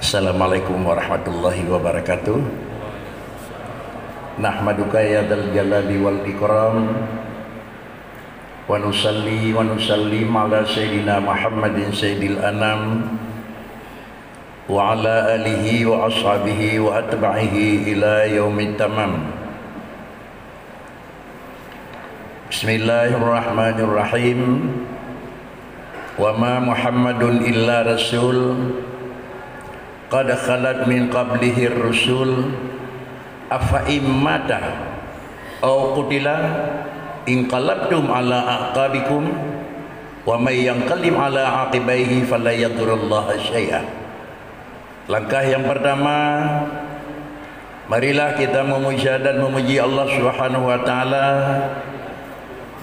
Assalamualaikum warahmatullahi wabarakatuh. Nahmaduka ya dzal jalali wal ikram wa nusalli wa nusallim ala sayyidina Muhammadin sayyidil anam wa ala alihi wa ashabihi wa atba'ihi ila yaumit tamam. Bismillahirrahmanirrahim. Wa ma Muhammadun illa rasul qad khalat min qablihi ar-rusul afa immata aw qutila inqalabtum ala aqabikum wa may yanqalim ala aqibaihi fala yadurrullaha syai'a. Langkah yang pertama, marilah kita memuja dan memuji Allah Subhanahu wa taala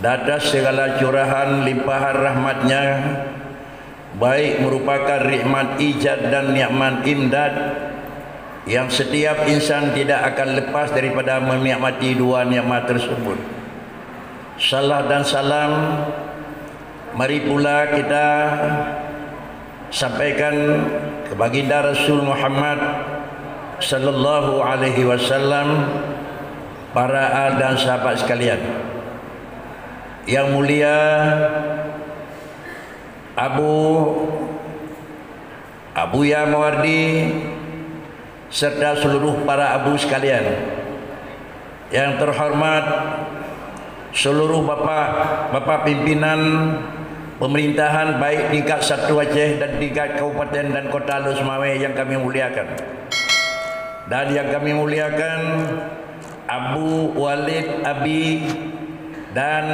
atas segala curahan limpahan rahmatnya, baik merupakan nikmat ijad dan nikmat imdad yang setiap insan tidak akan lepas daripada menikmati dua nikmat tersebut. Salam dan salam mari pula kita sampaikan ke baginda Rasul Muhammad sallallahu alaihi wasallam, para al dan sahabat sekalian. Yang mulia Abuya Mawardi serta seluruh para abu sekalian, yang terhormat seluruh bapak pimpinan pemerintahan baik tingkat 1 Aceh dan tingkat kabupaten dan kota Los Mawai yang kami muliakan, dan yang kami muliakan Abu Walid Abi dan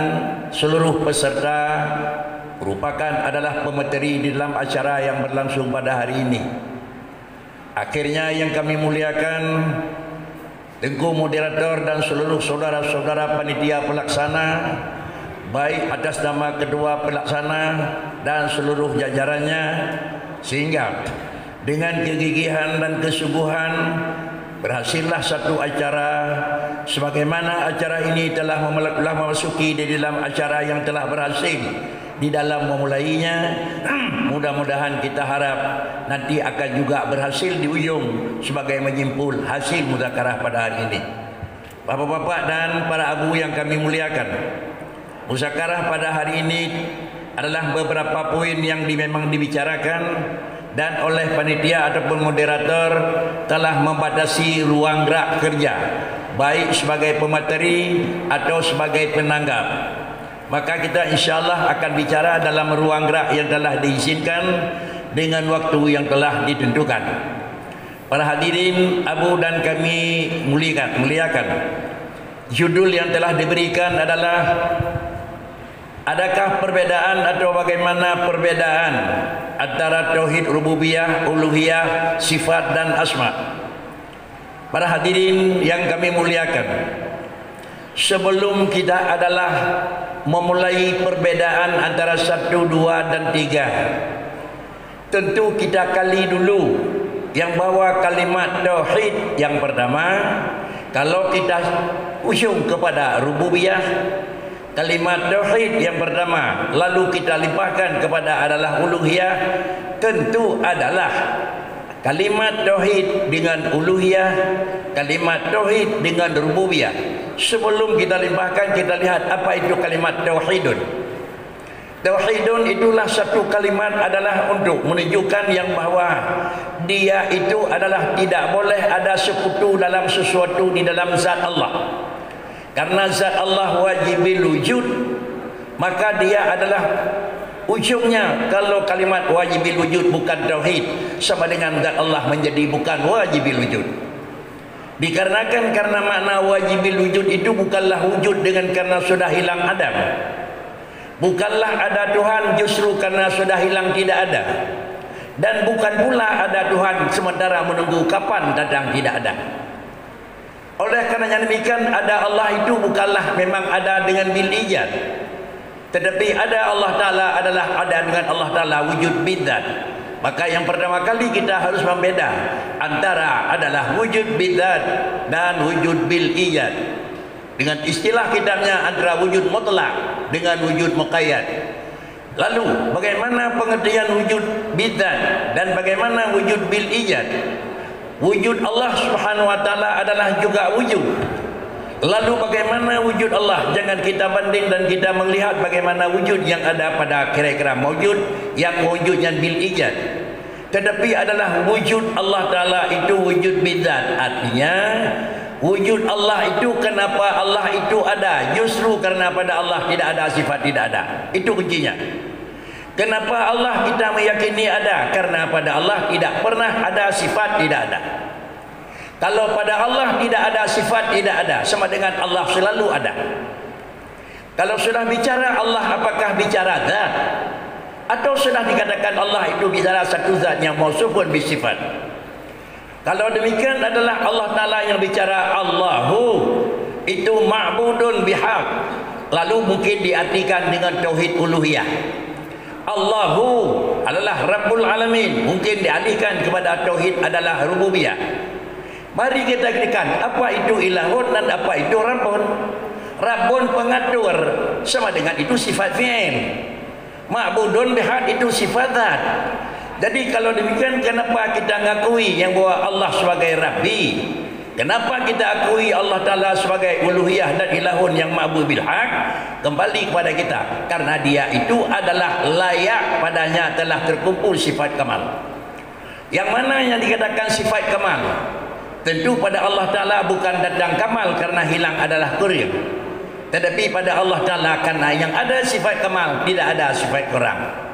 seluruh peserta merupakan adalah pemateri di dalam acara yang berlangsung pada hari ini. Akhirnya yang kami muliakan Tengku moderator dan seluruh saudara-saudara panitia pelaksana, baik atas nama kedua pelaksana dan seluruh jajarannya, sehingga dengan kegigihan dan kesungguhan berhasillah satu acara. Sebagaimana acara ini telah memasuki di dalam acara yang telah berhasil di dalam memulainya, mudah-mudahan kita harap nanti akan juga berhasil di ujung sebagai menyimpul hasil muzakarah pada hari ini. Bapak-bapak dan para abu yang kami muliakan, muzakarah pada hari ini adalah beberapa poin yang memang dibicarakan, dan oleh panitia ataupun moderator telah membatasi ruang gerak kerja, baik sebagai pemateri atau sebagai penanggap. Maka kita insyaAllah akan bicara dalam ruang gerak yang telah diizinkan dengan waktu yang telah ditentukan. Para hadirin abu dan kami muliakan, judul yang telah diberikan adalah adakah perbedaan atau bagaimana perbedaan antara tauhid rububiyah, uluhiyah, sifat dan asma. Para hadirin yang kami muliakan, sebelum kita adalah memulai perbedaan antara 1, 2 dan 3, tentu kita kali dulu yang bawa kalimat tauhid yang pertama. Kalau kita ujung kepada rububiyah, kalimat tauhid yang pertama, lalu kita limpahkan kepada adalah uluhiyah, tentu adalah kalimat tauhid dengan uluhiyah, kalimat tauhid dengan rububiyah. Sebelum kita limpahkan, kita lihat apa itu kalimat tauhidun. Tauhidun itulah satu kalimat adalah untuk menunjukkan yang bahawa dia itu adalah tidak boleh ada sekutu dalam sesuatu di dalam zat Allah. Karena zat Allah wajibil wujud, maka dia adalah ujungnya. Kalau kalimat wajibil wujud bukan tauhid, sama dengan zat Allah menjadi bukan wajibil wujud. Dikarenakan karena makna wajibil wujud itu bukanlah wujud dengan karena sudah hilang Adam, bukanlah ada Tuhan justru karena sudah hilang tidak ada, dan bukan pula ada Tuhan sementara menunggu kapan datang tidak ada. Oleh karenanya demikian, ada Allah itu bukanlah memang ada dengan bil ijad, tetapi ada Allah Ta'ala adalah ada dengan Allah Ta'ala wujud bidzat. Maka yang pertama kali kita harus membeda antara adalah wujud bidzat dan wujud bil ijad. Dengan istilah kitabnya antara wujud mutlak dengan wujud muqayyad. Lalu bagaimana pengertian wujud bidzat dan bagaimana wujud bil ijad? Wujud Allah Subhanahu wa taala adalah juga wujud. Lalu bagaimana wujud Allah? Jangan kita banding dan kita melihat bagaimana wujud yang ada pada kira-kira wujud yang wujudnya bil ijad. Tetapi adalah wujud Allah taala itu wujud bidzat. Artinya wujud Allah itu, kenapa Allah itu ada? Justru karena pada Allah tidak ada sifat tidak ada. Itu kuncinya. Kenapa Allah kita meyakini ada? Karena pada Allah tidak pernah ada sifat tidak ada. Kalau pada Allah tidak ada sifat tidak ada, sama dengan Allah selalu ada. Kalau sudah bicara Allah, apakah bicara zat? Atau sudah dikatakan Allah itu bicara satu zat yang mausufun bisifat? Kalau demikian adalah Allah Ta'ala yang bicara Allahu itu ma'budun bihaq. Lalu mungkin diartikan dengan tauhid uluhiyah. Allahu adalah Rabbul Alamin, mungkin dialihkan kepada tauhid adalah rububiyah. Mari kita katakan apa itu ilahun dan apa itu Rabbun. Rabbun pengatur, sama dengan itu sifat fi'il. Ma'budun bihaq itu sifat zat. Jadi kalau demikian, kenapa kita ngakui yang bahwa Allah sebagai Rabbi? Kenapa kita akui Allah Ta'ala sebagai uluhiyah dan ilahun yang ma'bud bil haq? Kembali kepada kita, karena dia itu adalah layak, padanya telah terkumpul sifat kamal. Yang mana yang dikatakan sifat kamal? Tentu pada Allah Ta'ala bukan datang kamal karena hilang adalah kurang. Tetapi pada Allah Ta'ala karena yang ada sifat kamal, tidak ada sifat kurang.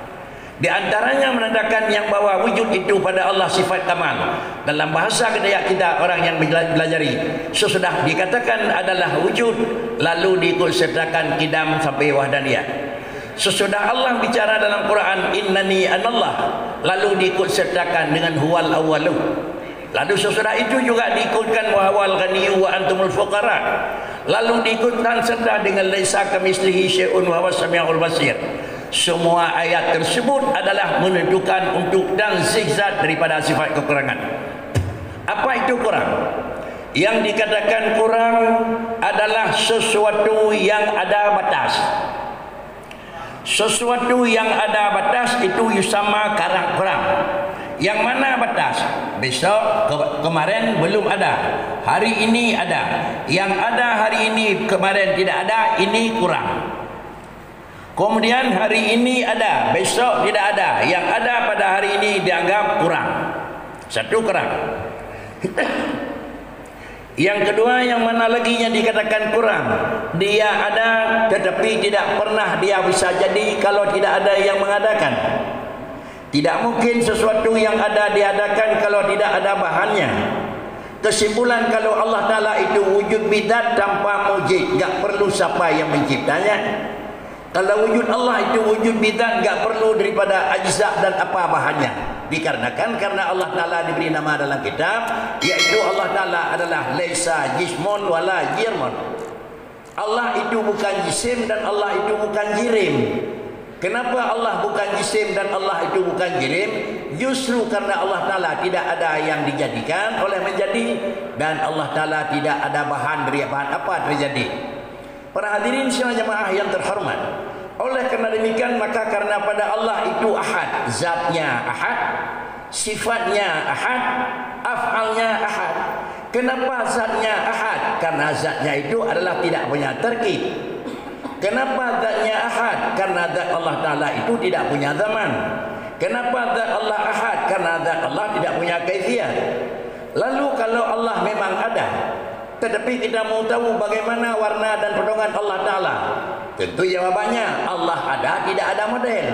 Di antaranya menandakan yang bahwa wujud itu pada Allah sifat kamal. Dalam bahasa kita orang yang belajari, sesudah dikatakan adalah wujud, lalu diikut sertakan kidam sampai wahdaniyah. Sesudah Allah bicara dalam Quran innani anallah, lalu diikut sertakan dengan huwal awwalu. Lalu sesudah itu juga diikutkan wa huwal ghaniyyu wa antumul fuqara. Lalu diikutkan serta dengan laisa kamitslihi syai'un wa huwas samiul basir. Semua ayat tersebut adalah menunjukkan untuk tanzih zat daripada sifat kekurangan. Apa itu kurang? Yang dikatakan kurang adalah sesuatu yang ada batas. Sesuatu yang ada batas itu yusama kurang. Yang mana batas? Besok, kemarin belum ada, hari ini ada. Yang ada hari ini, kemarin tidak ada, ini kurang. Kemudian hari ini ada, besok tidak ada. Yang ada pada hari ini dianggap kurang. Satu kurang. Yang kedua, yang mana lagi yang dikatakan kurang? Dia ada tetapi tidak pernah dia bisa jadi kalau tidak ada yang mengadakan. Tidak mungkin sesuatu yang ada diadakan kalau tidak ada bahannya. Kesimpulan, kalau Allah Ta'ala itu wujud bidzat tanpa mujid, tak perlu siapa yang menciptanya. Kalau wujud Allah itu wujud bidzat, enggak perlu daripada ajza dan apa bahannya. Dikarenakan karena Allah Ta'ala diberi nama dalam kitab, yaitu Allah Ta'ala adalah laisa jismun wala jirmun. Allah itu bukan jisim dan Allah itu bukan jirim. Kenapa Allah bukan jisim dan Allah itu bukan jirim? Justru karena Allah Ta'ala tidak ada yang dijadikan oleh menjadi, dan Allah Ta'ala tidak ada bahan dari bahan apa terjadi. Para hadirin sekalian jemaah yang terhormat, oleh kerana demikian maka karena pada Allah itu ahad, zatnya ahad, sifatnya ahad, af'alnya ahad. Kenapa zatnya ahad? Karena zatnya itu adalah tidak punya terkib. Kenapa zatnya ahad? Karena zat Allah Ta'ala itu tidak punya zaman. Kenapa zat Allah ahad? Karena zat Allah tidak punya kaifiyah. Lalu kalau Allah memang ada, tetapi kita mau tahu bagaimana warna dan potongan Allah Ta'ala, tentu jawabannya Allah ada, tidak ada model.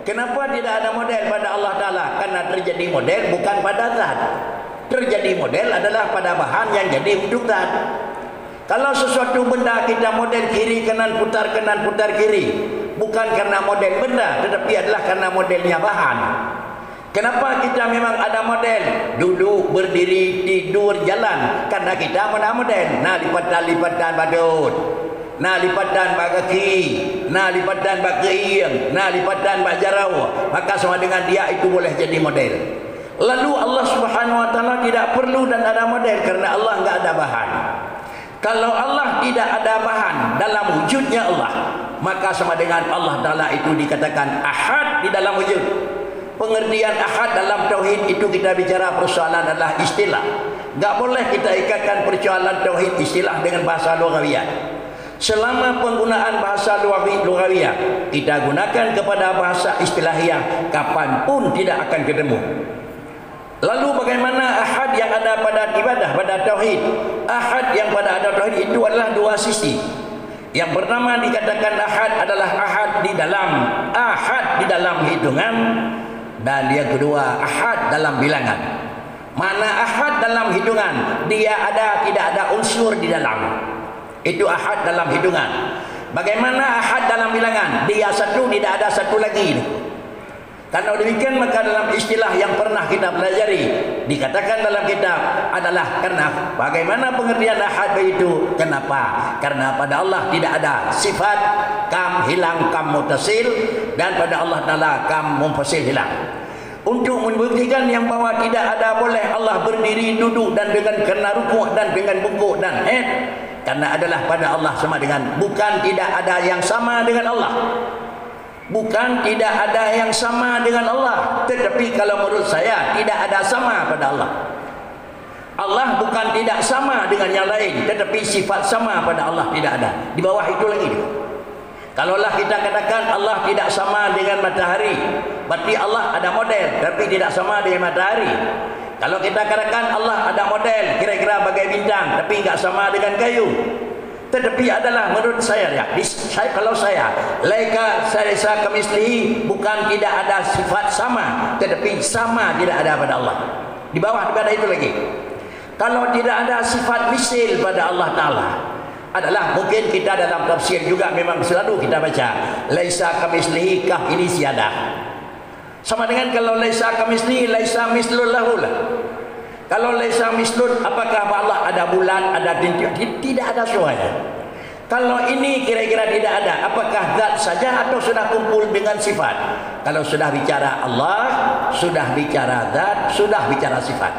Kenapa tidak ada model pada Allah Ta'ala? Karena terjadi model bukan pada zat. Terjadi model adalah pada bahan yang jadi untuk zat. Kalau sesuatu benda kita model kiri kanan putar kiri, bukan karena model benda, tetapi adalah karena modelnya bahan. Kenapa kita memang ada model? Duduk, berdiri, tidur, jalan. Karena kita mana model. Nah, lipatan badut. Nah, lipatan bak kaki. Nah, lipatan bak keing. Nah, lipatan bak jarau. Maka sama dengan dia itu boleh jadi model. Lalu Allah Subhanahu wa Ta'ala tidak perlu dan ada model karena Allah enggak ada bahan. Kalau Allah tidak ada bahan dalam wujudnya Allah, maka sama dengan Allah Ta'ala itu dikatakan ahad di dalam wujud. Pengertian ahad dalam tauhid itu kita bicara persoalan adalah istilah. Tak boleh kita ikatkan persoalan tauhid istilah dengan bahasa lughawiyah. Selama penggunaan bahasa lughawiyah kita gunakan kepada bahasa istilahiyah, kapanpun tidak akan ketemu. Lalu bagaimana ahad yang ada pada ibadah, pada tauhid? Ahad yang pada ada tauhid itu adalah dua sisi. Yang pertama dikatakan ahad adalah ahad di dalam hitungan, dan yang kedua ahad dalam bilangan. Mana ahad dalam hitungan? Dia ada, tidak ada unsur di dalam. Itu ahad dalam hitungan. Bagaimana ahad dalam bilangan? Dia satu, tidak ada satu lagi. Kalau demikian maka dalam istilah yang pernah kita pelajari dikatakan dalam kitab adalah karena bagaimana pengertian ahad itu? Kenapa? Karena pada Allah tidak ada sifat kam hilang, kam mutasil, dan pada Allah Ta'ala kam munfasil hilang. Untuk membuktikan yang bahwa tidak ada boleh Allah berdiri, duduk dan dengan kena rukuk dan dengan bungkuk dan karena adalah pada Allah sama dengan, bukan tidak ada yang sama dengan Allah. Bukan tidak ada yang sama dengan Allah, tetapi kalau menurut saya tidak ada sama pada Allah. Allah bukan tidak sama dengan yang lain, tetapi sifat sama pada Allah tidak ada. Di bawah itu lagi. Kalaulah kita katakan Allah tidak sama dengan matahari, berarti Allah ada model tapi tidak sama dengan matahari. Kalau kita katakan Allah ada model kira-kira bagai bintang tapi tidak sama dengan kayu, tetapi adalah menurut saya ya, kalau saya laika saya kamislihi, bukan tidak ada sifat sama, tetapi sama tidak ada pada Allah. Di bawah daripada itu lagi, kalau tidak ada sifat misil pada Allah Ta'ala, adalah mungkin kita dalam tafsir juga memang selalu kita baca laisa kamislihi, kah ini siadah. Sama dengan kalau laisa kamislihi, laisa mislul lahu. Kalau laisa mislun, apakah Allah ada bulan, ada tinjuk? Tidak ada semuanya. Kalau ini kira-kira tidak ada, apakah zat saja atau sudah kumpul dengan sifat? Kalau sudah bicara Allah, sudah bicara zat, sudah bicara sifat.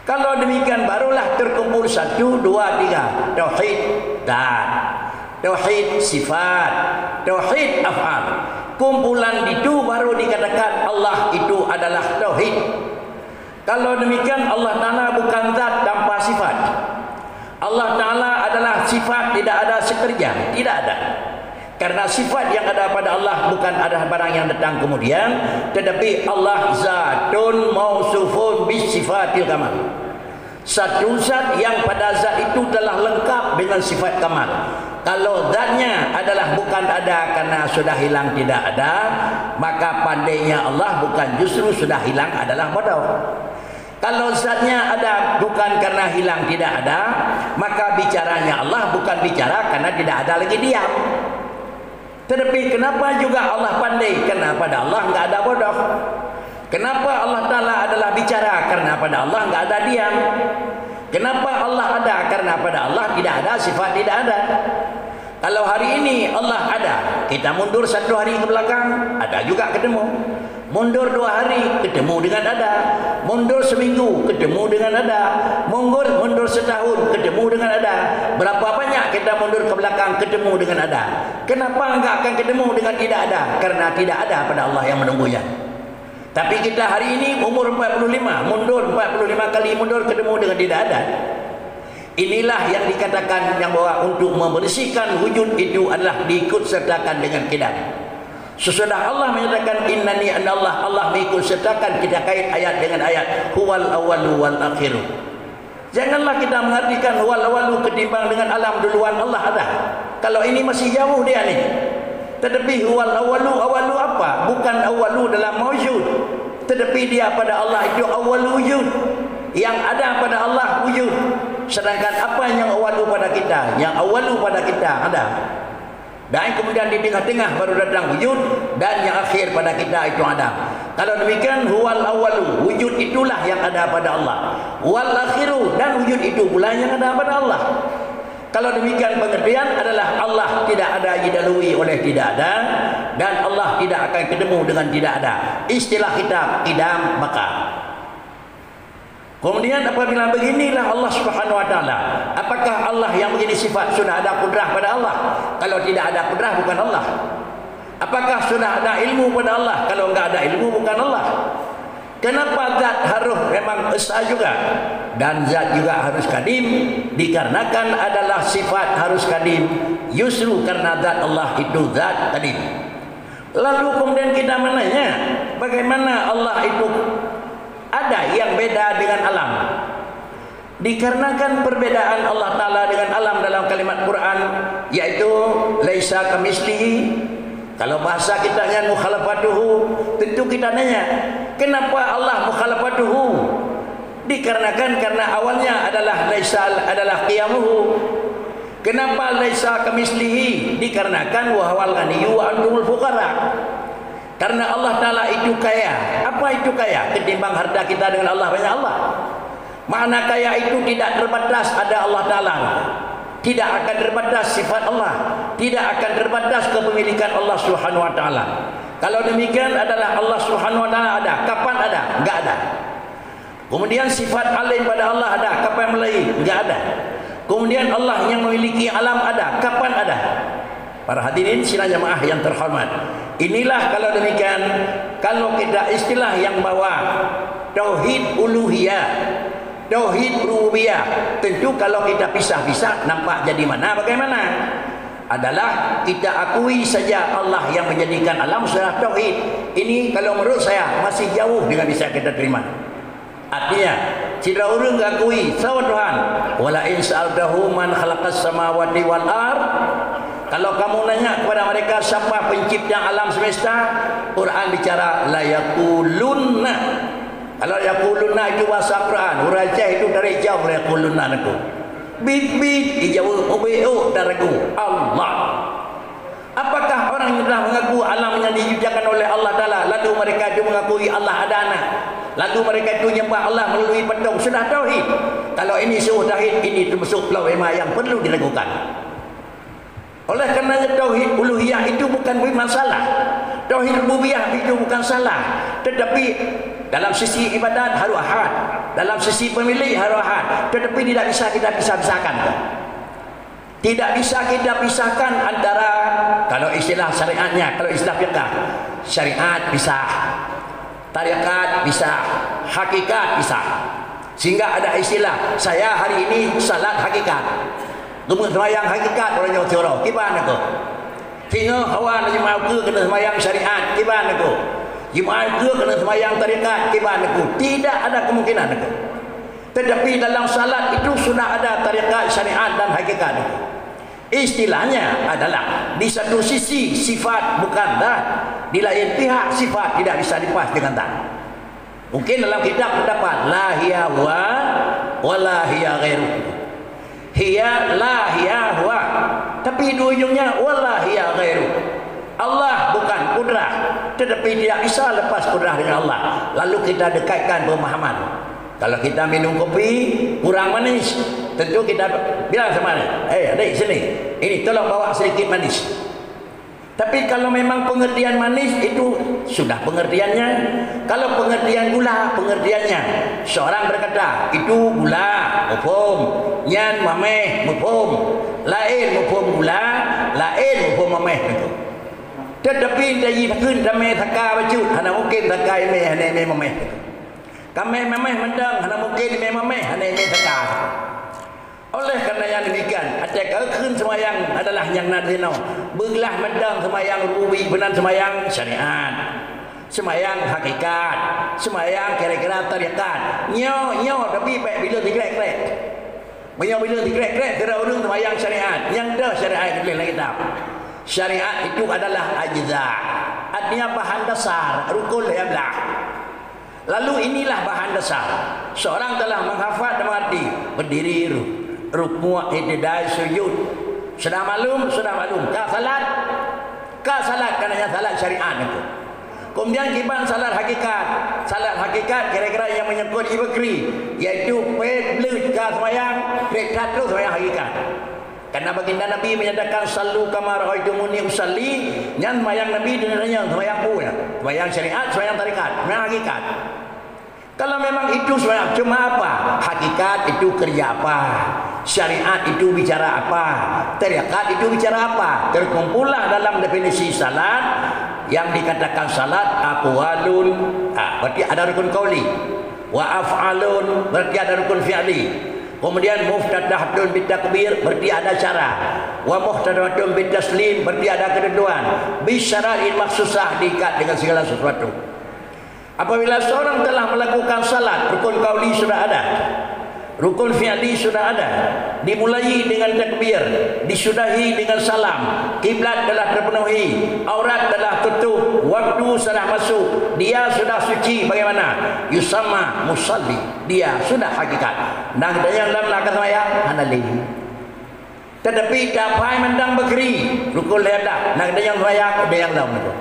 Kalau demikian barulah terkumpul 1, 2, 3 tauhid zat, tauhid sifat, tauhid af'al. Kumpulan itu baru dikatakan Allah itu adalah tauhid. Kalau demikian Allah Ta'ala bukan zat tanpa sifat. Allah Ta'ala adalah sifat, tidak ada sekerja, tidak ada. Karena sifat yang ada pada Allah bukan ada barang yang datang kemudian, tetapi Allah zatun mausufun bis sifatil kamal. Satu zat yang pada zat itu telah lengkap dengan sifat kamal. Kalau zatnya adalah bukan ada karena sudah hilang tidak ada, maka pandainya Allah bukan justru sudah hilang adalah bodoh. Kalau zatnya ada bukan karena hilang tidak ada, maka bicaranya Allah bukan bicara karena tidak ada lagi diam. Tetapi kenapa juga Allah pandai? Karena pada Allah enggak ada bodoh. Kenapa Allah Ta'ala adalah bicara? Karena pada Allah enggak ada diam. Kenapa Allah ada? Karena pada Allah tidak ada sifat tidak ada. Kalau hari ini Allah ada, kita mundur 1 hari ke belakang, ada juga ketemu. Mundur 2 hari, ketemu dengan ada. Mundur seminggu, ketemu dengan ada. Mundur setahun, ketemu dengan ada. Berapa banyak kita mundur ke belakang, ketemu dengan ada. Kenapa enggak akan ketemu dengan tidak ada? Karena tidak ada pada Allah yang menunggunya. Tapi kita hari ini umur 45, mundur 45 kali mundur, ketemu dengan tidak ada. Inilah yang dikatakan yang bahwa untuk membersihkan wujud itu adalah diikut sertakan dengan kidam. Sesudah Allah menyatakan innani anallah, Allah mengikut sertakan, kita kait ayat dengan ayat huwal awalu wal akhiru. Janganlah kita mengartikan huwal awalu ketimbang dengan alam duluan Allah ada. Kalau ini masih jauh dia ni. Tetapi huwal awalu apa? Bukan awalu dalam mawjud, tetapi dia pada Allah itu awal wujud. Yang ada pada Allah wujud. Sedangkan apa yang awalu pada kita? Yang awalu pada kita ada. Dan kemudian di tengah-tengah baru datang wujud, dan yang akhir pada kita itu ada. Kalau demikian huwal awalu, wujud itulah yang ada pada Allah. Wal akhiru, dan wujud itu pula yang ada pada Allah. Kalau demikian pengertian adalah Allah tidak ada didahului oleh tidak ada, dan Allah tidak akan ketemu dengan tidak ada. Istilah kita qidam baqa. Kemudian apabila beginilah Allah Subhanahu wa taala, apakah Allah yang begini sifat sudah ada kudrah pada Allah? Kalau tidak ada kudrah bukan Allah. Apakah sudah ada ilmu pada Allah? Kalau enggak ada ilmu bukan Allah. Kenapa zat harus memang esa juga dan zat juga harus kadim? Dikarenakan adalah sifat harus kadim, justru karena zat Allah itu zat kadim. Lalu kemudian kita menanya, bagaimana Allah itu ada yang beda dengan alam? Dikarenakan perbedaan Allah Ta'ala dengan alam dalam kalimat Quran, yaitu laisa kamislihi. Kalau bahasa kita nya mukhalafatuhu, tentu kita nanya, kenapa Allah mukhalafatuhu? Dikarenakan karena awalnya adalah laisa adalah qiyamuhu. Kenapa laisa kamislihi? Dikarenakan wa huwal ghaniyyu wa antumul fuqara. Karena Allah Ta'ala itu kaya. Apa itu kaya? Ketimbang harta kita dengan Allah banyak Allah. Makna kaya itu tidak terbatas ada Allah Ta'ala. Tidak akan terbatas sifat Allah, tidak akan terbatas kepemilikan Allah Subhanahu wa taala. Kalau demikian adalah Allah Subhanahu wa taala ada, kapan ada? Enggak ada. Kemudian sifat alim pada Allah ada, kapan mulai? Enggak ada. Kemudian Allah yang memiliki alam ada, kapan ada? Para hadirin sidang jamaah yang terhormat, inilah kalau demikian, kalau kita istilah yang bawa tauhid uluhiyah, tauhid rububiyah, tentu kalau kita pisah-pisah nampak jadi mana bagaimana? Adalah kita akui saja Allah yang menjadikan alam sudah tauhid. Ini kalau menurut saya masih jauh dengan bisa kita terima. Artinya, tidak orang akui sama Tuhan. Wala in sa'altahu man khalaqas samawati wal ard. Kalau kamu nanya kepada mereka siapa pencipta alam semesta, Quran bicara la yaqulunna. Kalau yaqulunna itu bahasa Quran, hurajah itu dari jauh yaqulunna itu. Bit dijawab ubu daragu Allah. Apakah orang yang telah mengaku alam yang diciptakan oleh Allah Ta'ala, lalu mereka itu mengakui Allah ada anak, lalu mereka itu menyembah Allah melalui patung, sudah tauhid? Kalau ini sudah tauhid, ini termasuk problema yang perlu dilakukan. Oleh kerana tauhid uluhiyah itu bukan masalah, tauhid rububiyah itu bukan salah, tetapi dalam sisi ibadat harus ahad, dalam sisi pemilik harus ahad, tetapi tidak bisa kita pisah-pisahkan. Tidak bisa kita pisahkan antara, kalau istilah syariatnya, kalau istilah fiqh, syariat pisah, tarikat pisah, hakikat pisah. Sehingga ada istilah, saya hari ini salat hakikat, kemudian semayang hakikat orang Jawa Timur, gimana tu? Tinggal hawa jemaah ke kena semayang syariat, gimana tu? Jemaah ke kena semayang tarikat, gimana tu? Tidak ada kemungkinan itu. Tetapi dalam salat itu sudah ada tarikat, syariat dan hakikat itu. Istilahnya adalah di satu sisi sifat bukan zat, di lain pihak sifat tidak bisa dipas dengan zat. Mungkin dalam kitab terdapat la hiya huwa wa la hiya ghairu. Hiya la hiya huwa, tapi di ujungnya wa la hiya ghairu. Allah bukan kudrah, tetapi tidak bisa lepas kudrah dengan Allah. Lalu kita dekatkan pemahaman. Kalau kita minum kopi kurang manis, tentu kita bilang sama dia, adik sini, ini tolong bawa sedikit manis. Tapi kalau memang pengertian manis itu sudah pengertiannya. Kalau pengertian gula, pengertiannya. Seorang berkata, itu gula, mufhum. Nyan mameh, mufhum. Lain mufhum gula, lain mufhum mameh. Tetapi dari takun damai taka baju, hana mungkin taka ini hana ini mameh. Kami memeh mendang, hana mungkin memeh hana ini taka. Oleh kerana yang demikian, atak keun semayang adalah yang nadino. Belah mendang semayang rubi benar semayang syariat, semayang hakikat, semayang kira-kira tarikat. Nyo tapi bila dikrek-krek. Bila dikrek-krek kira orang semayang syariat. Yang dah syariat itu lagi kitab. Syariat itu adalah ajza. Artinya bahan dasar, rukun yang belah. Lalu inilah bahan dasar. Seorang telah menghafal dan mengerti, berdiri rukuk, i'tidal, sujud. Sudah maklum. Ka salat kerana salat syariat itu. Kemudian kiban salat hakikat. Salat hakikat kira-kira yang menyangkut ibakri, yaitu belut ka semayang, rekat tu semayang hakikat. Karena baginda Nabi menyatakan sallu kama ra'aitumuni usalli, yang semayang Nabi dengan semayang pula, semayang syariat, semayang tarikat, semayang hakikat. Kalau memang memang itu sebenarnya cuma apa? Hakikat itu kerja apa? Syariat itu bicara apa? Tarekat itu bicara apa? Terkumpullah dalam definisi salat yang dikatakan salat aqwalun, berarti ada rukun qauli, wa af'alun, berarti ada rukun fi'li. Kemudian muftatahatun bitakbir, berarti ada cara. Wa muftatahatun bitaslim, berarti ada ketentuan. Bisyara'in maksusah, diikat dengan segala sesuatu. Apabila seorang telah melakukan salat, rukun qauli sudah ada, rukun fi'li sudah ada, dimulai dengan takbir, disudahi dengan salam, kiblat telah terpenuhi, aurat telah tutup, waktu sudah masuk, dia sudah suci. Bagaimana? Yusamma musalli, dia sudah hakikat. Nah, yang dalam nakal saya hanali. Tetapi dapat mendang begeri, rukun liada. Nah, yang saya ada yang dalam itu.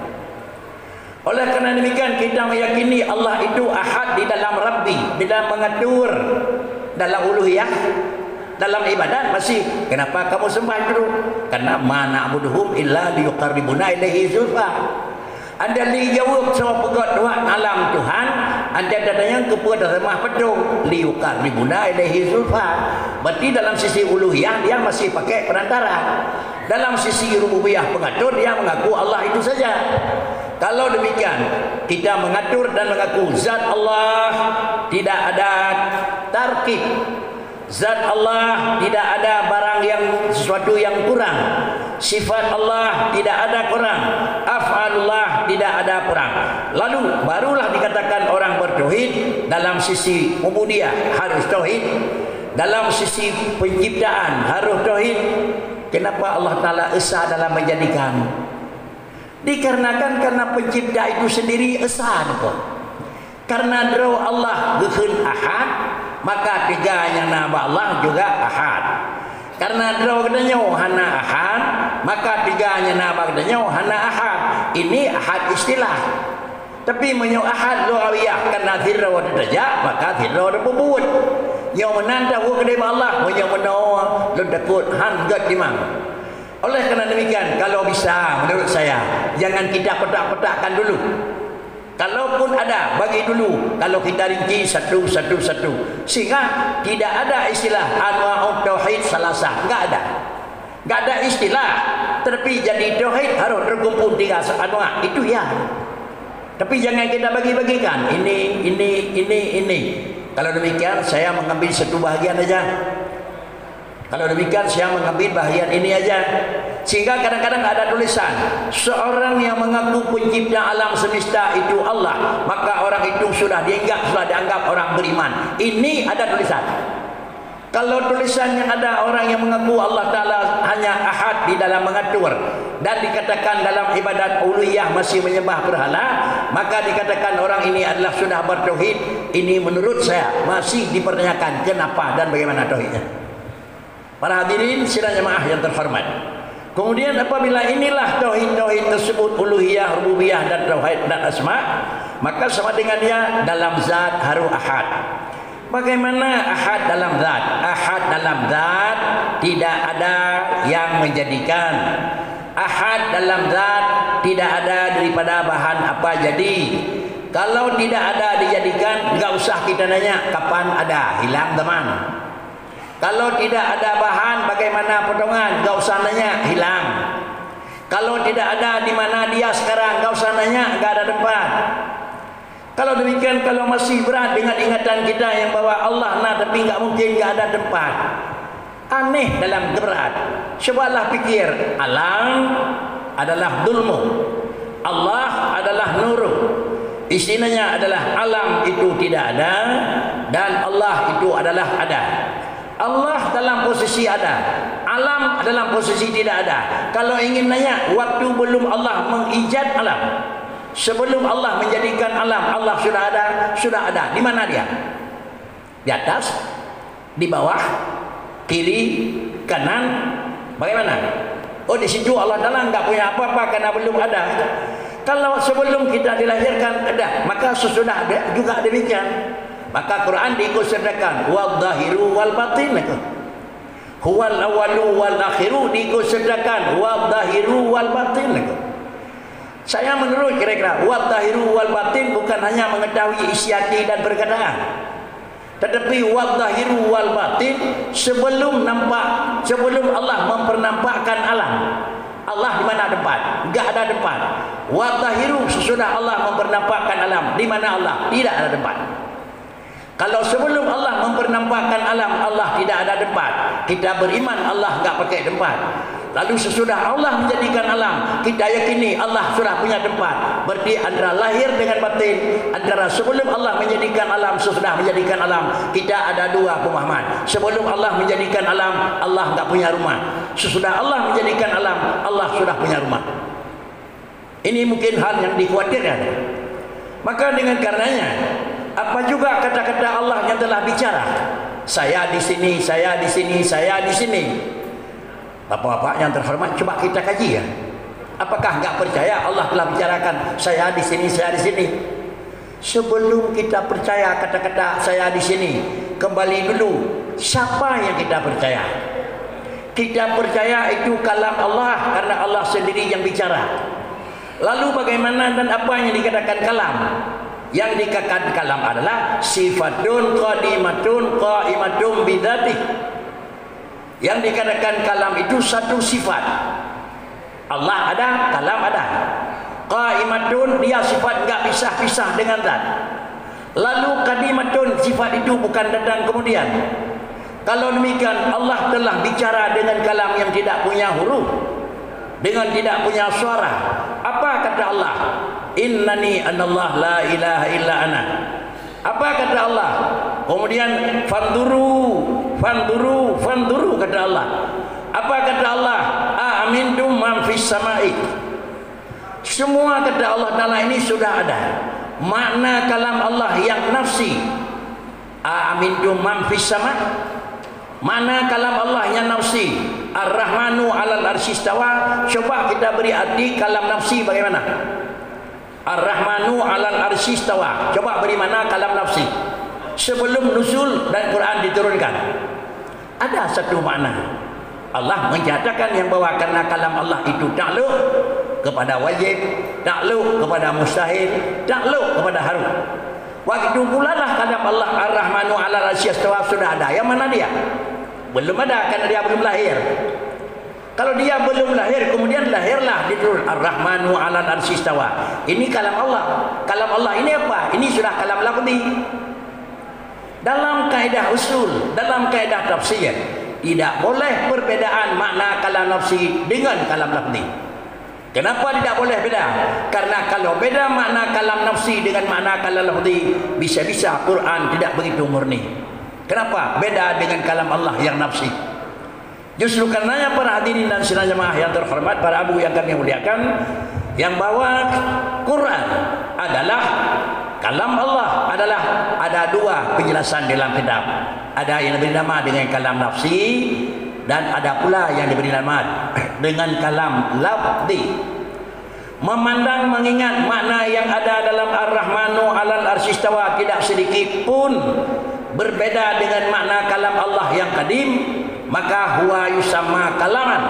Oleh kerana demikian kita meyakini Allah itu ahad di dalam Rabbi, di dalam mengatur, dalam uluhiyah, dalam ibadat masih. Kenapa kamu sembah itu? Karena ma na'buduhum illa liyuqarribuna ilaihi zulfa. Anda dijawab sama pegat doa alam Tuhan, anda datanya kepada remah pedung liyuqarribuna ilaihi zulfa. Berarti dalam sisi uluhiyah dia masih pakai perantara. Dalam sisi rububiyah pengatur dia mengaku Allah itu saja. Kalau demikian kita mengatur dan mengaku zat Allah tidak ada tarkib, zat Allah tidak ada barang yang sesuatu yang kurang, sifat Allah tidak ada kurang, af'alullah tidak ada kurang. Lalu barulah dikatakan orang bertauhid. Dalam sisi ubudiyah harus tauhid, dalam sisi penciptaan harus tauhid. Kenapa Allah Ta'ala esa dalam menjadikan? Dikarenakan karena pencipta itu sendiri esa kok. Karena draw Allah geun ahad, maka tiganya nama Allah juga ahad. Karena draw gedenya hana ahad, maka tiganya nama gedenya hana ahad. Ini ahad istilah. Tapi menyo ahad lughawiyah karena zirra wa daraja, maka zirra wa bubut. Yang menanda wa kedai Allah, yang menawa lu takut han gad dimang. Oleh kerana demikian, kalau bisa menurut saya jangan kita petak-petakkan dulu. Kalaupun ada, bagi dulu. Kalau kita rinci satu, sehingga tidak ada istilah anwa'ut tauhid salasah. Enggak ada. Enggak ada istilah. Tapi jadi tauhid harus terkumpul 3 anwa'. Itu ya. Tapi jangan kita bagi-bagikan. Ini. Kalau demikian saya mengambil satu bahagian aja. Kalau demikian saya mengambil bahagian ini aja. Sehingga kadang-kadang ada tulisan seorang yang mengaku pencipta alam semesta itu Allah, maka orang itu sudah dianggap orang beriman. Ini ada tulisan. Kalau tulisan yang ada orang yang mengaku Allah Ta'ala hanya ahad di dalam mengatur dan dikatakan dalam ibadat uluhiyah masih menyembah berhala, maka dikatakan orang ini adalah sudah bertauhid. Ini menurut saya masih dipertanyakan kenapa dan bagaimana tauhidnya. Para hadirin sidang jemaah yang terhormat. Kemudian apabila inilah tauhid-tauhid tersebut, uluhiyah, rububiyah dan tauhid dan asma, maka sama dengan dia dalam zat harus ahad. Bagaimana ahad dalam zat? Ahad dalam zat tidak ada yang menjadikan. Ahad dalam zat tidak ada daripada bahan apa jadi. Kalau tidak ada dijadikan, enggak usah kita nanya kapan ada, hilang teman. Kalau tidak ada bahan, bagaimana potongan? Enggak usah nanya, hilang. Kalau tidak ada di mana dia sekarang, enggak usah nanya, enggak ada tempat. Kalau demikian, kalau masih berat dengan ingatan kita yang bahwa Allah nah tapi enggak mungkin enggak ada tempat, aneh dalam berat. Cobalah pikir, alam adalah dulmu, Allah adalah nuru. Istilahnya adalah alam itu tidak ada dan Allah itu adalah ada. Allah dalam posisi ada, alam dalam posisi tidak ada. Kalau ingin nanya, waktu belum Allah mengijad alam, sebelum Allah menjadikan alam, Allah sudah ada. Di mana dia? Di atas, di bawah, kiri, kanan, bagaimana? Oh, di situ Allah Ta'ala enggak punya apa-apa karena belum ada. Kalau sebelum kita dilahirkan ada, maka sesudah juga demikian. Maka Quran diikutsertakan wal zahiru wal batin, huwal awalu wal akhiru diikutsertakan wal zahiru wal batin. Saya menurut kira-kira wal zahiru wal batin bukan hanya mengetahui isi hati dan perkataan, Tetapi wal zahiru wal batin, sebelum Allah mempernampakkan alam. Allah di mana tempat? Enggak ada tempat. Wa tahiru, sesudah Allah mempernampakkan alam. Di mana Allah? Tidak ada tempat. Kalau sebelum Allah mempernampakkan alam, Allah tidak ada tempat, kita beriman Allah enggak pakai tempat. Lalu sesudah Allah menjadikan alam, kita yakini Allah sudah punya tempat. Berarti antara lahir dengan batin, antara sebelum Allah menjadikan alam, sesudah menjadikan alam, kita ada dua pemahaman. Sebelum Allah menjadikan alam, Allah enggak punya rumah. Sesudah Allah menjadikan alam, Allah sudah punya rumah. Ini mungkin hal yang dikhawatirkan. Maka dengan karenanya, apa juga kata-kata Allah yang telah bicara, saya di sini, saya di sini, saya di sini. Bapak-bapak yang terhormat, coba kita kaji ya. Apakah enggak percaya Allah telah bicarakan saya di sini, saya di sini? Sebelum kita percaya kata-kata saya di sini, kembali dulu, siapa yang kita percaya? Kita percaya itu kalam Allah karena Allah sendiri yang bicara. Lalu bagaimana dan apa yang dikatakan kalam? Yang dikatakan kalam adalah sifatun qaimatun bidzatih. Yang dikatakan kalam itu satu sifat. Allah ada, kalam ada. Qaimatun, dia sifat enggak pisah-pisah dengan zat. Lalu qadimatun, sifat itu bukan datang kemudian. Kalau demikian, Allah telah bicara dengan kalam yang tidak punya huruf, dengan tidak punya suara. Apa kata Allah? Innani anallah la ilaha illa ana. Apa kata Allah? Kemudian fanduru kata Allah. Apa kata Allah? Amintum man fis samai. Semua kata Allah Taala ini sudah ada. Makna kalam Allah yang nafsi. Amintum man fis sama. Mana kalam Allah yang nafsi? Ar-Rahmanu 'alal arsy istawa. Coba kita beri arti kalam nafsi bagaimana? Ar-Rahmanu 'alal arsy istawa. Coba beri mana kalam nafsi? Sebelum nuzul dan Quran diturunkan, ada satu makna. Allah menyatakan yang bahwa karena kalam Allah itu takluk kepada wajib, takluk kepada mustahil, takluk kepada harum. Waktu pula lah kalam Allah Ar-Rahmanu 'alal arsy istawa sudah ada. Yang mana dia? Belum ada, karena dia belum lahir. Kalau dia belum lahir, kemudian lahirlah diturun Ar-Rahmanu 'alal arsy istawa. Ini kalam Allah. Kalam Allah ini apa? Ini sudah kalam lafzi. Dalam kaidah usul, dalam kaidah tafsir, tidak boleh perbedaan makna kalam nafsi dengan kalam lafzi. Kenapa tidak boleh beda? Karena kalau beda makna kalam nafsi dengan makna kalam lafzi, bisa-bisa Quran tidak begitu murni. Kenapa? Beda dengan kalam Allah yang nafsi. Justru karenanya para hadirin dan sidang jemaah yang terhormat, para abu yang kami muliakan, yang bahwa Quran adalah kalam Allah, adalah ada dua penjelasan dalam kitab. Ada yang diberi nama dengan kalam nafsi, dan ada pula yang diberi nama dengan kalam lafzi. Memandang mengingat makna yang ada dalam Ar-Rahmanu 'alal arsy istawa tidak sedikit pun berbeda dengan makna kalam Allah yang kadim, maka huwa yusamma kalaman.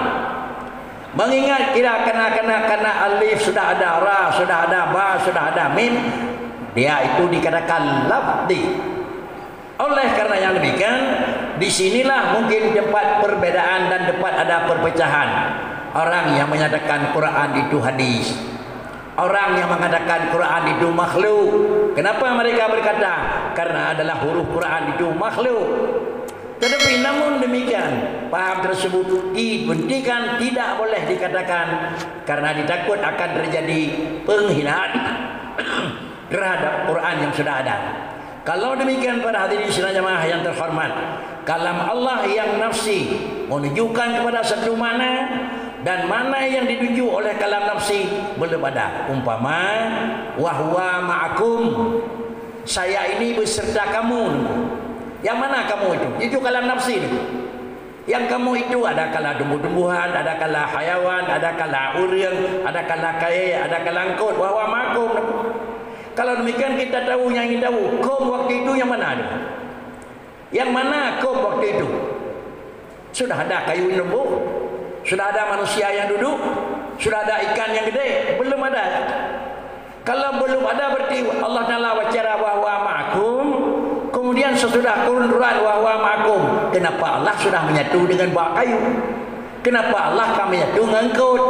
Mengingat karena alif sudah ada, ra sudah ada, ba sudah ada, mim, dia itu dikatakan lafzi. Oleh karena yang demikian, disinilah mungkin tempat perbedaan dan tempat ada perpecahan. Orang yang menyatakan Quran itu hadis, orang yang mengatakan Quran itu makhluk. Kenapa mereka berkata? Karena adalah huruf Quran itu makhluk. Tetapi namun demikian, paham tersebut dibentikan, tidak boleh dikatakan, karena ditakut akan terjadi penghinaan terhadap Quran yang sudah ada. Kalau demikian para hadirin sidang jemaah yang terhormat, kalam Allah yang nafsi menunjukkan kepada satu mana, dan mana yang dituju oleh kalam nafsi belum ada. Umpama wahwa ma'akum, saya ini beserta kamu. Yang mana kamu itu? Itu kalam nafsi itu. Yang kamu itu ada kala tumbuh-tumbuhan, ada kala hayawan, ada kala urang, ada kala kaya, ada kala angkut. Wahwa ma'akum. Kalau demikian kita tahu yang ingin tahu, kaum waktu itu yang mana ada? Yang mana kaum waktu itu? Sudah ada kayu lembu? Sudah ada manusia yang duduk? Sudah ada ikan yang gede? Belum ada. Kalau belum ada berarti Allah Ta'ala wacara bahwa ma'akum, kemudian Kemudian sesudah turun wa huwa ma'akum, kenapa Allah sudah menyatu dengan buah kayu? Kenapa Allah akan menyatu dengan kot?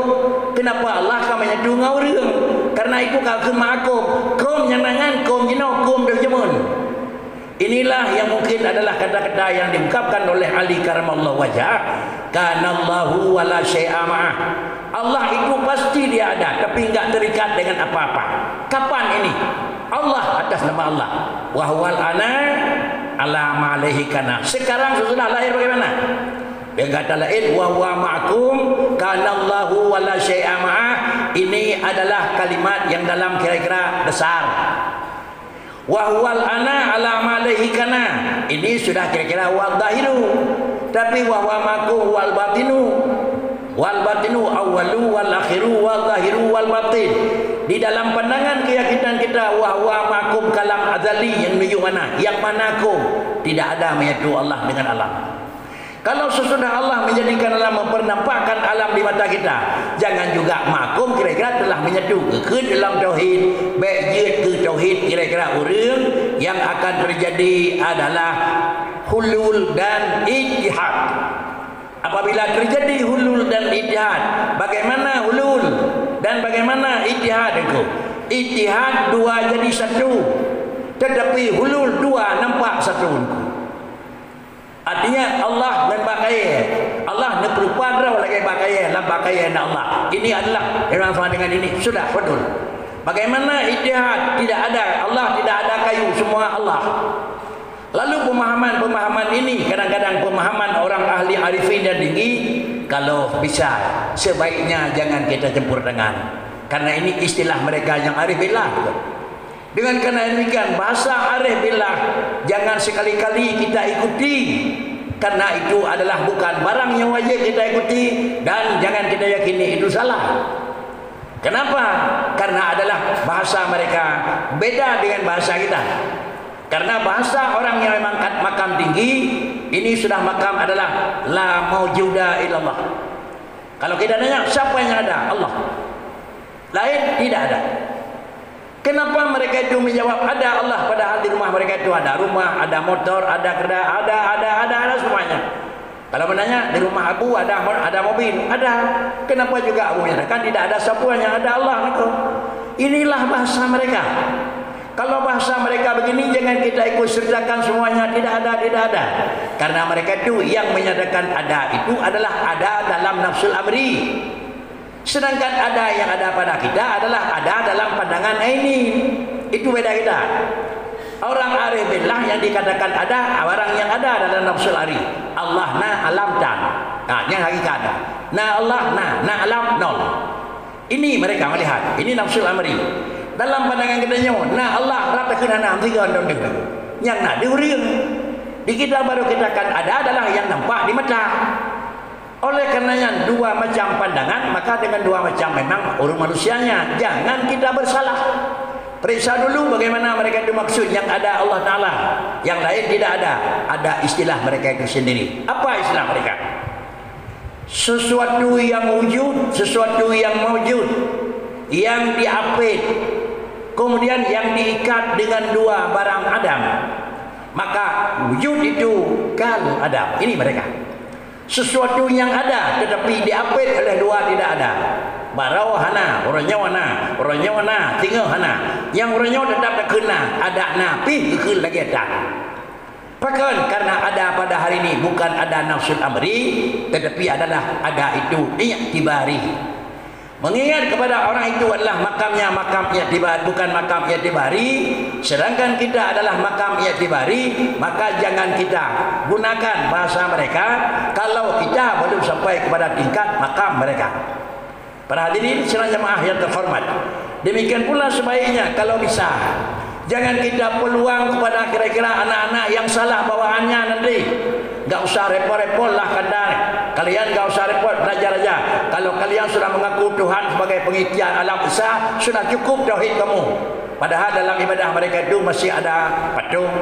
Kenapa Allah akan menyatu dengan orang? Karena itu kalau ke ma'akum, kum yang nangan, kum jino, kum dojemun. Inilah yang mungkin adalah kata-kata yang diungkapkan oleh Ali karamallahu wajah. Kanallahu wala syai'a ma'ah. Allah itu pasti dia ada, tapi enggak terikat dengan apa-apa. Kapan ini? Allah atas nama Allah. Wa huwal ana ala ma'alaihi kana. Sekarang sesudah lahir bagaimana? Yang kata lain wa huwa ma'akum kanallahu wala syai'a ma'ah. Ini adalah kalimat yang dalam kira-kira besar. Wa huwal ana ala ma'alaihi kana. Ini sudah kira-kira wa dhahiru. Tapi wa huwa ma'akum wal batinu. Wal batinu awwalu wal akhiru wal zahiru wal batin. Di dalam pandangan keyakinan kita wa huwa ma'akum kalam azali yang menuju mana? Yang manakum tidak ada menyatu Allah dengan alam. Kalau sesudah Allah menjadikan alam, mempernampakkan alam di mata kita, jangan juga ma'akum kira-kira telah menyatu ke dalam tauhid, baik ke tauhid kira-kira orang yang akan terjadi adalah hulul dan ittihad. Apabila terjadi hulul dan ittihad, bagaimana hulul dan bagaimana ittihad itu? Ittihad dua jadi satu, tetapi hulul dua nampak satu. Artinya Allah dan bakaya, Allah nak berupa draw lagi bakaya, lah bakaya nak Allah. Ini adalah yang sama dengan ini sudah betul. Bagaimana ittihad? Tidak ada Allah, tidak ada kayu, semua Allah. Lalu pemahaman ini kadang-kadang pemahaman orang ahli arifin yang tinggi, kalau bisa sebaiknya jangan kita campur tangan, karena ini istilah mereka yang arif billah. Dengan karena demikian bahasa arif billah jangan sekali-kali kita ikuti, karena itu adalah bukan barang yang wajib kita ikuti, dan jangan kita yakini itu salah. Kenapa? Karena adalah bahasa mereka beda dengan bahasa kita. Karena bahasa orang yang memang makam tinggi, ini sudah makam adalah la maujuda illallah. Kalau kita tanya siapa yang ada? Allah. Lain tidak ada. Kenapa mereka itu menjawab ada Allah, padahal di rumah mereka itu ada rumah, ada motor, ada kereta, ada semuanya. Kalau menanya di rumah Abu ada mobil, ada. Kenapa juga Abu menyatakan tidak ada siapa yang ada Allah? Inilah bahasa mereka. Kalau bahasa mereka begini, jangan kita ikut sertakan semuanya tidak ada. Karena mereka itu yang menyatakan ada itu adalah ada dalam nafsul amri. Sedangkan ada yang ada pada kita adalah ada dalam pandangan ini. Itu beda kita. Orang arif billah yang dikatakan ada, orang yang ada dalam nafsul amri. Allah na alam tan. Nah, yang hakikat. Na Allah na alam nol. Ini mereka melihat. Ini nafsul amri. Dalam pandangan kita nyawa, nah Allah rata kena nam tiga orang itu. Yang nak diuring. Di kita baru kita kan ada adalah yang nampak di mata. Oleh karenanya dua macam pandangan, maka dengan dua macam memang urus manusianya. Jangan kita bersalah. Periksa dulu bagaimana mereka itu maksud. Yang ada Allah Ta'ala, yang lain tidak ada. Ada istilah mereka itu sendiri. Apa istilah mereka? Sesuatu yang wujud, sesuatu yang mawjud, yang diapit, kemudian yang diikat dengan dua barang Adam, maka wujud itu kal Adam. Ini mereka. Sesuatu yang ada tetapi diapit oleh dua tidak ada. Barau hana, orangnya wana, tinggal hana. Yang orangnya tetap tak kena, ada napi kekil lagi ada. Bahkan karena ada pada hari ini bukan ada nafsul amri, tetapi adalah ada itu i'tibari. Mengingat kepada orang itu adalah makamnya makam i'tibari, bukan makam i'tibari, sedangkan kita adalah makam i'tibari, maka jangan kita gunakan bahasa mereka kalau kita belum sampai kepada tingkat makam mereka. Para hadirin sidang jemaah yang terhormat, demikian pula sebaiknya kalau bisa jangan kita peluang kepada kira-kira anak-anak yang salah bawaannya nanti. Gak usah repot-repot lah kadang. Kalian gak usah repot, belajar aja. Kalau kalian sudah mengaku Tuhan sebagai pengitian alam besar, sudah cukup tauhid kamu. Padahal dalam ibadah mereka itu masih ada patung.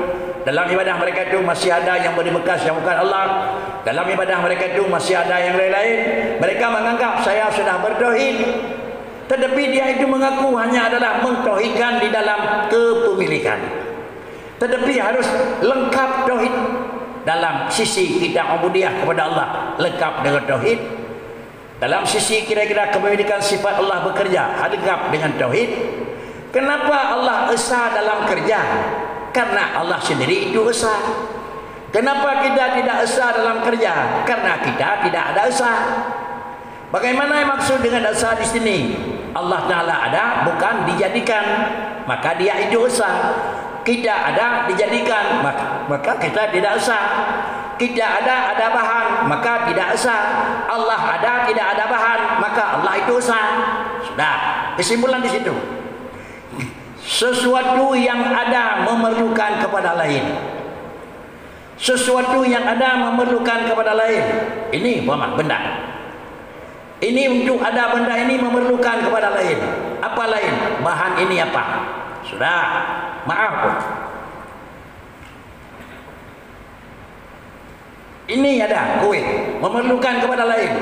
Dalam ibadah mereka itu masih ada yang beri bekas yang bukan Allah. Dalam ibadah mereka itu masih ada yang lain-lain. Mereka menganggap saya sudah bertauhid, tetapi dia itu mengaku hanya adalah mentauhidkan di dalam kepemilikan. Tetapi harus lengkap tauhid. Dalam sisi kita ubudiyah kepada Allah, lengkap dengan tauhid. Dalam sisi kira-kira kebenaran sifat Allah bekerja, lengkap dengan tauhid. Kenapa Allah esa dalam kerja? Karena Allah sendiri itu esa. Kenapa kita tidak esa dalam kerja? Karena kita tidak ada esa. Bagaimana maksud dengan esa di sini? Allah Ta'ala ada, bukan dijadikan, maka dia itu esa. Kita ada, dijadikan, maka kita tidak esa. Kita ada bahan, maka tidak esa. Allah ada, tidak ada bahan, maka Allah itu esa. Sudah, kesimpulan di situ. Sesuatu yang ada memerlukan kepada lain. Sesuatu yang ada memerlukan kepada lain. Ini benda. Ini untuk ada benda ini memerlukan kepada lain. Apa lain? Bahan ini apa? Sudah. Maaf pun. Ini ada kue memerlukan kepada lain.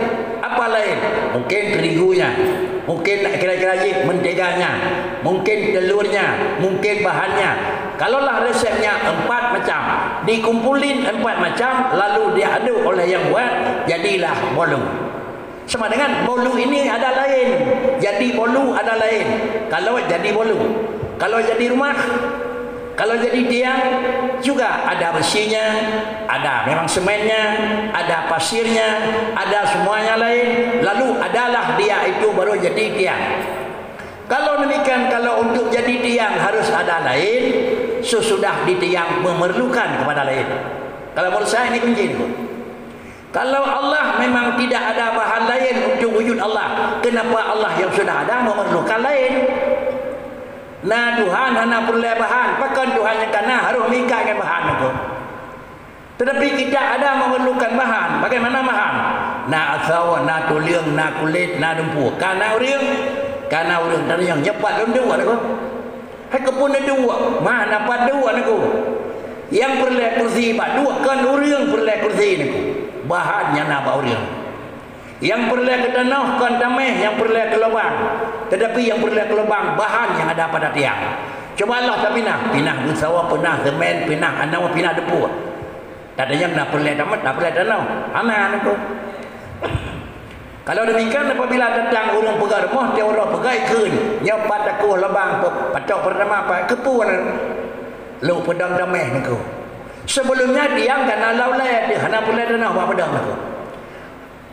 Apa lain? Mungkin terigunya, mungkin kira-kira menteganya, mungkin telurnya, mungkin bahannya. Kalaulah resepnya 4 macam, dikumpulin 4 macam, lalu diaduk oleh yang buat, jadilah bolu. Sama dengan bolu ini ada lain, jadi bolu ada lain. Kalau jadi bolu, kalau jadi rumah, kalau jadi tiang juga ada besinya, ada memang semennya, ada pasirnya, ada semuanya lain. Lalu adalah dia itu baru jadi tiang. Kalau demikian, kalau untuk jadi tiang harus ada lain, sesudah di tiang memerlukan kepada lain. Kalau menurut saya ini kunci itu. Kalau Allah memang tidak ada bahan lain untuk wujud Allah, kenapa Allah yang sudah ada memerlukan lain? Nah Tuhan hanya perlu bahan, bahkan Tuhan yang kana harus mikirkan bahan itu. Tetapi kita ada memerlukan bahan. Bagaimana bahan? Na asau, na tuliang, na kulit, na dumpu. Kana orang tadi yang nyepat dalam dua aku. Hai kepun dua, mana dapat dua aku. Yang perlu kursi pak dua kan orang perlu kursi ni. Bahannya na ba orang. Yang perlu ke tanah kan tameh, yang perlu ke lubang. Tetapi yang perlu ke lubang bahan yang ada pada tiang. Coba Allah tak pinah bersawa, pinah semen, pinah anau, pinah debu. Tak ada yang nak perlu tamat, tak perlu tanah. Aman aku. Kalau demikian apabila datang orang pegang rumah, dia orang pegang kun, nyopat aku lubang pacok pertama apa kepuan. Lu pedang damai aku. Sebelumnya dia kan laulai dia hana perlu tanah buat pedang aku.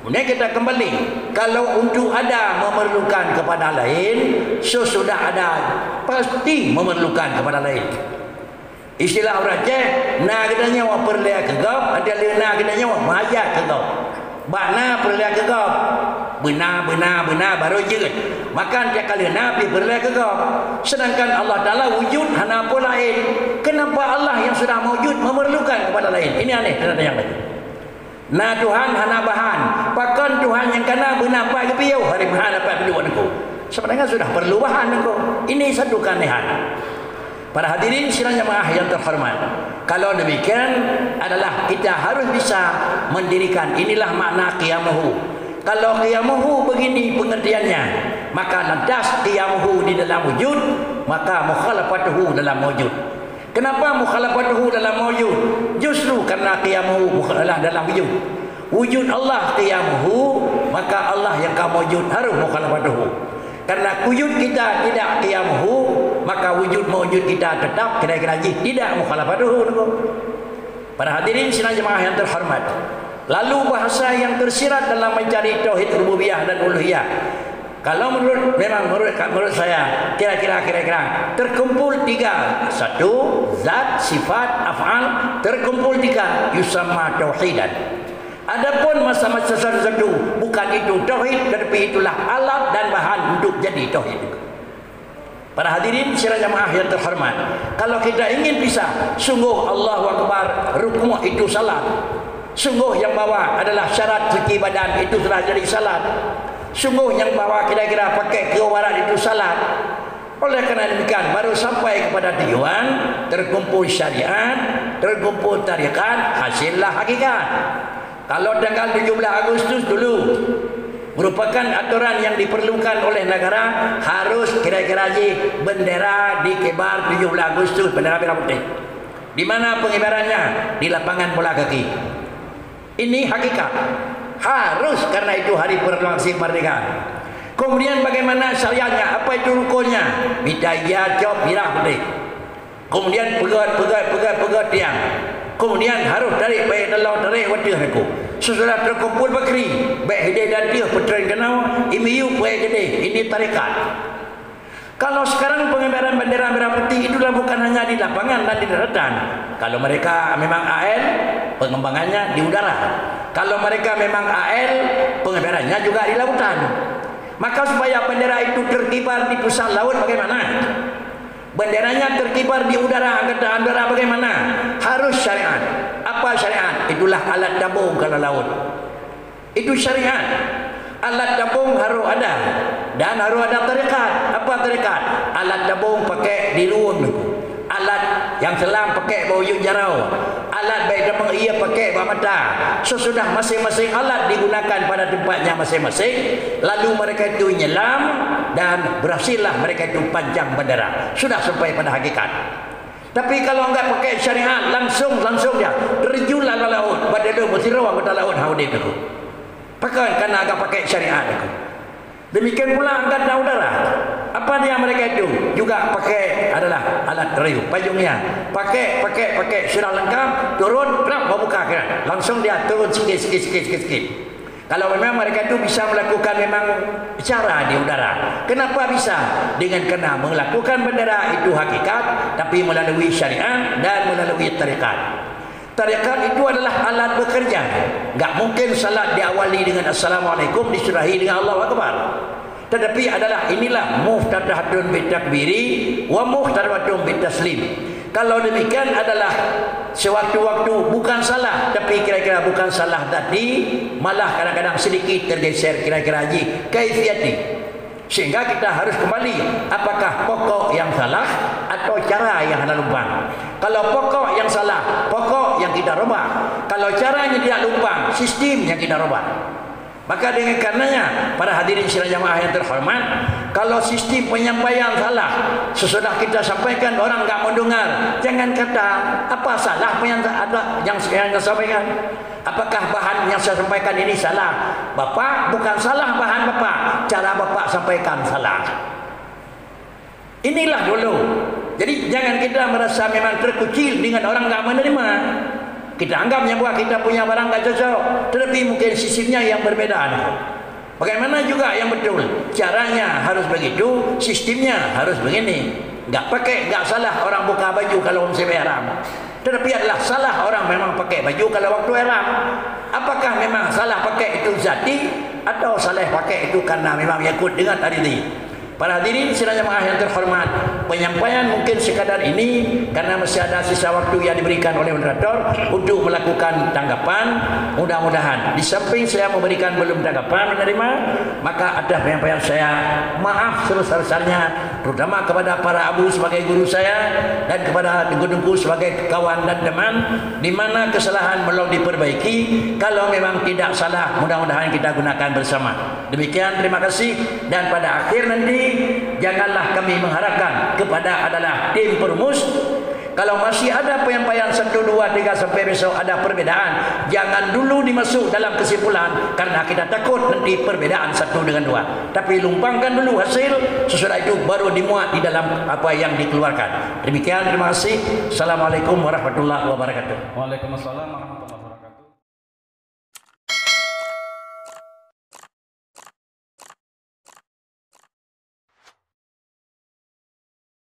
Kemudian kita kembali, kalau untuk ada memerlukan kepada lain, sesudah ada pasti memerlukan kepada lain. Istilah orang cek, na kita nyawa perlu ke kau, ada lena kita nyawa majak ke kau. Bana perlu ke kau, benar baru jerit. Makan dia kali nabi perlu ke kau. Sedangkan Allah Taala wujud hana apa lain. Kenapa Allah yang sudah wujud memerlukan kepada lain? Ini aneh, ada yang lain. Nah Tuhan hana bahan, bahkan Tuhan yang kana benar apa ke piau hari bahan apa dulu aku. Sebenarnya sudah perlu bahan aku. Ini satu keanehan. Para hadirin sidang jemaah yang terhormat. Kalau demikian adalah kita harus bisa mendirikan, inilah makna qiyamuhu. Kalau qiyamuhu begini pengertiannya, maka lantas qiyamuhu di dalam wujud, maka mukhalafatuhu dalam wujud. Kenapa mukhalafatuhu dalam wujud? Justru karena qiyamuhu mukhalafah dalam wujud. Wujud Allah qiyamuhu, maka Allah yang kamu wujud harus mukhalafatuhu. Karena wujud kita tidak qiyamuhu, maka wujud mewujud kita tetap kira-kira tidak mukhalafatuhu. Para hadirin sidang jemaah yang terhormat. Lalu bahasa yang tersirat dalam mencari tauhid rububiyah dan uluhiyah. Kalau menurut saya kira-kira terkumpul 3. 1 zat, sifat, af'al, terkumpul 3 yusamma tauhidan. Adapun masa-masa satu bukan itu tauhid, tetapi itulah alat dan bahan untuk jadi tauhid. Para hadirin sidang jemaah yang terhormat, kalau kita ingin bisa sungguh Allahu Akbar rukun itu salat. Sungguh yang bawah adalah syarat segi badan itu telah jadi salat. Sungguh yang bawa kira-kira pakai kewaran itu salat. Oleh kerana demikian baru sampai kepada tujuan, terkumpul syariat, terkumpul tarikat, hasillah hakikat. Kalau tanggal 17 Agustus dulu merupakan aturan yang diperlukan oleh negara, harus kira-kira bendera dikebar 17 Agustus, bendera merah putih. Di mana pengibarannya? Di lapangan bola kaki. Ini hakikat. Harus, karena itu hari proklamasi kemerdekaan. Kemudian bagaimana syariatnya? Apa itu rukunnya? Bidayah, job, birah, putih. Kemudian pegat tiang. Kemudian harus tarik baik dalam tarik wadah aku. Sesudah terkumpul bakri, baik hidayah dan dia putera kenal, imiu baik gede. Ini tarikat. Kalau sekarang pengibaran bendera merah putih itulah bukan hanya di lapangan dan di daratan. Kalau mereka memang AL, pengembangannya di udara. Kalau mereka memang AL, pengibarannya juga di lautan. Maka supaya bendera itu terkibar di pusat laut bagaimana? Benderanya terkibar di udara, angkatan udara bagaimana? Harus syariat. Apa syariat? Itulah alat tabung kalau laut. Itu syariat. Alat tabung harus ada. Dan harus ada tarikat. Apa tarikat? Alat tabung pakai di luun. Alat yang selam pakai bau yuk jarau. Alat baik tabung ia pakai bau mata. Sesudah masing-masing alat digunakan pada tempatnya masing-masing, lalu mereka itu nyelam dan berhasillah mereka itu panjang bendera. Sudah sampai pada hakikat. Tapi kalau enggak pakai syariat, langsung dia terjun lalu laut. Badai mesti rawang pada laut haudit itu. Pakai karena agak pakai syariat itu. Demikian pula angkatan udara. Apa dia mereka itu? Juga pakai adalah alat riu, payungnya. Pakai sudah lengkap, turun, membuka kan. Langsung dia turun sikit. Kalau memang mereka itu bisa melakukan memang cara di udara. Kenapa bisa? Dengan kena melakukan bendera itu hakikat, tapi melalui syariat dan melalui tarikat. Tarikat itu adalah alat bekerja. Enggak mungkin salat diawali dengan Assalamualaikum, disudahi dengan Allahu Akbar. Tetapi adalah inilah muftatahatun bitakbiri wa muftatahatun bitaslim. Kalau demikian adalah sewaktu-waktu bukan salah, tapi kira-kira bukan salah tadi, malah kadang-kadang sedikit tergeser kira-kira haji kaifiyati. Sehingga kita harus kembali, apakah pokok yang salah atau cara yang anda lupa. Kalau pokok yang salah, pokok yang kita rubah. Kalau caranya tidak lupa, sistem yang kita rubah. Maka dengan karenanya, para hadirin sidang jamaah yang terhormat, kalau sistem penyampaian salah, sesudah kita sampaikan orang enggak mendengar, jangan kata apa salah yang saya sampaikan. Apakah bahan yang saya sampaikan ini salah? Bapak, bukan salah bahan Bapak, cara Bapak sampaikan salah. Inilah dulu. Jadi jangan kita merasa memang terkucil dengan orang enggak menerima. Kita anggapnya bahwa kita punya barang enggak cocok, tetapi mungkin sistemnya yang berbeda. Bagaimana juga yang betul? Caranya harus begitu, sistemnya harus begini. Enggak salah orang buka baju kalau musim ihram. Tetapi adalah salah orang memang pakai baju kalau waktu ihram. Apakah memang salah pakai itu zati atau salah pakai itu karena memang ikut dengan aridi? Para hadirin sidang jamaah yang terhormat, penyampaian mungkin sekadar ini karena masih ada sisa waktu yang diberikan oleh moderator untuk melakukan tanggapan. Mudah-mudahan di samping saya memberikan belum tanggapan menerima, maka ada penyampaian saya maaf sebesar-besarnya, terutama kepada para abu sebagai guru saya dan kepada dengku-dengku sebagai kawan dan teman, di mana kesalahan belum diperbaiki. Kalau memang tidak salah, mudah-mudahan kita gunakan bersama. Demikian, terima kasih. Dan pada akhir nanti janganlah kami mengharapkan kepada adalah tim perumus. Kalau masih ada penyampaian 1, 2, 3 sampai besok ada perbedaan, jangan dulu dimasuk dalam kesimpulan karena kita takut nanti perbedaan 1 dengan 2. Tapi lumpangkan dulu hasil, sesudah itu baru dimuat di dalam apa yang dikeluarkan. Demikian, terima kasih. Assalamualaikum warahmatullahi wabarakatuh. Waalaikumsalam warahmatullahi wabarakatuh.